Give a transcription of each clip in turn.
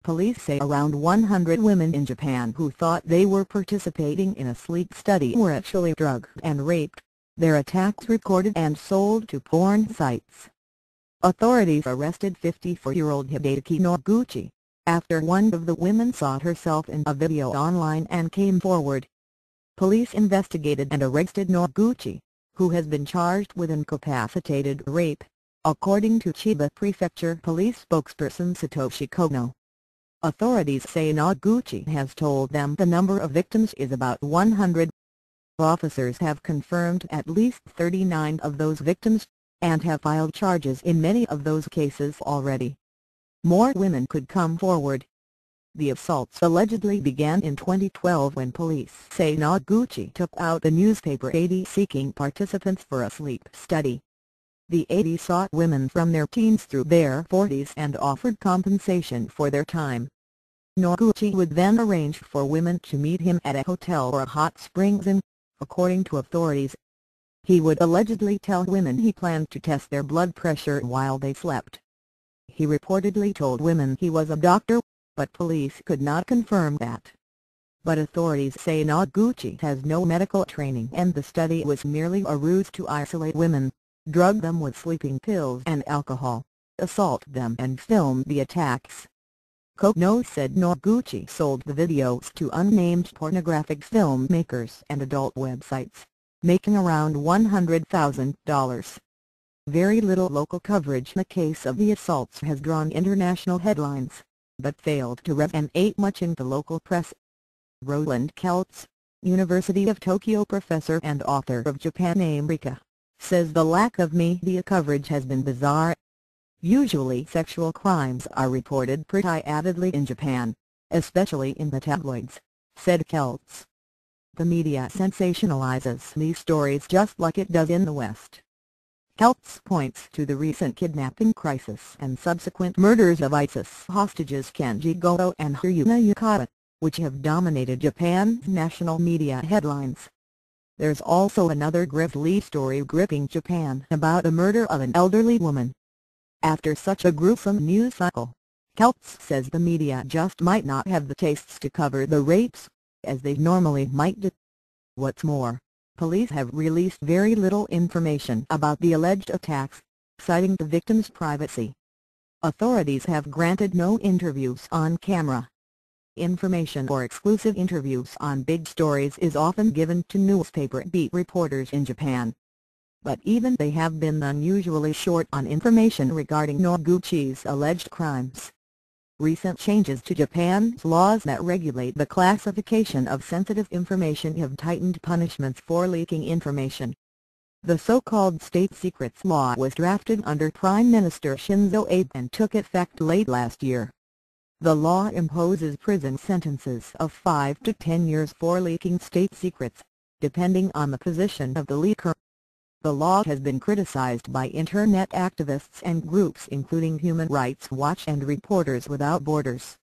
Police say around 100 women in Japan who thought they were participating in a sleep study were actually drugged and raped, their attacks recorded and sold to porn sites. Authorities arrested 54-year-old Hideyuki Noguchi, after one of the women saw herself in a video online and came forward. Police investigated and arrested Noguchi, who has been charged with incapacitated rape, according to Chiba Prefecture Police spokesperson Satoshi Kono. Authorities say Noguchi has told them the number of victims is about 100. Officers have confirmed at least 39 of those victims, and have filed charges in many of those cases already. More women could come forward. The assaults allegedly began in 2012 when police say Noguchi took out a newspaper ad seeking participants for a sleep study. The ad sought women from their teens through their 40s and offered compensation for their time. Noguchi would then arrange for women to meet him at a hotel or a hot springs inn, according to authorities. He would allegedly tell women he planned to test their blood pressure while they slept. He reportedly told women he was a doctor, but police could not confirm that. But authorities say Noguchi has no medical training and the study was merely a ruse to isolate women, drug them with sleeping pills and alcohol, assault them and film the attacks. Kono said Noguchi sold the videos to unnamed pornographic filmmakers and adult websites, making around $100,000. Very little local coverage in the case of the assaults has drawn international headlines, but failed to resonate much in the local press. Roland Keltz, University of Tokyo professor and author of Japan America, says the lack of media coverage has been bizarre. Usually sexual crimes are reported pretty avidly in Japan, especially in the tabloids, said Keltz. The media sensationalizes these stories just like it does in the West. Keltz points to the recent kidnapping crisis and subsequent murders of ISIS hostages Kenji Goto and Hiroyuki Noguchi, which have dominated Japan's national media headlines. There's also another grisly story gripping Japan about the murder of an elderly woman. After such a gruesome news cycle, Keltz says the media just might not have the tastes to cover the rapes, as they normally might do. What's more, police have released very little information about the alleged attacks, citing the victims' privacy. Authorities have granted no interviews on camera. Information or exclusive interviews on big stories is often given to newspaper beat reporters in Japan. But even they have been unusually short on information regarding Noguchi's alleged crimes. Recent changes to Japan's laws that regulate the classification of sensitive information have tightened punishments for leaking information. The so-called state secrets law was drafted under Prime Minister Shinzo Abe and took effect late last year. The law imposes prison sentences of 5 to 10 years for leaking state secrets, depending on the position of the leaker. The law has been criticized by Internet activists and groups including Human Rights Watch and Reporters Without Borders.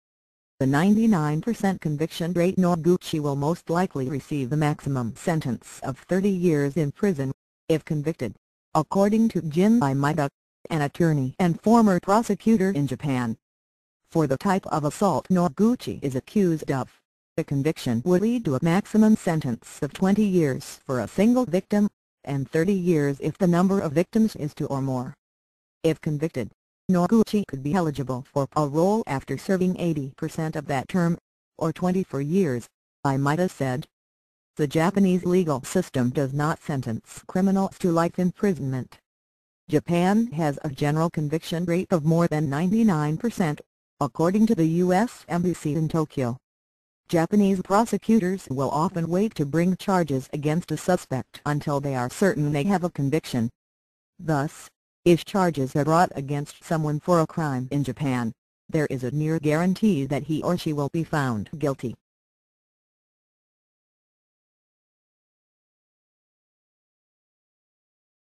The 99% conviction rate. Noguchi will most likely receive the maximum sentence of 30 years in prison, if convicted, according to Jin Maida, an attorney and former prosecutor in Japan. For the type of assault Noguchi is accused of, the conviction would lead to a maximum sentence of 20 years for a single victim, and 30 years if the number of victims is 2 or more. If convicted, Noguchi could be eligible for parole after serving 80% of that term, or 24 years, Maida said. The Japanese legal system does not sentence criminals to life imprisonment. Japan has a general conviction rate of more than 99%, according to the U.S. Embassy in Tokyo. Japanese prosecutors will often wait to bring charges against a suspect until they are certain they have a conviction. Thus, if charges are brought against someone for a crime in Japan, there is a near guarantee that he or she will be found guilty.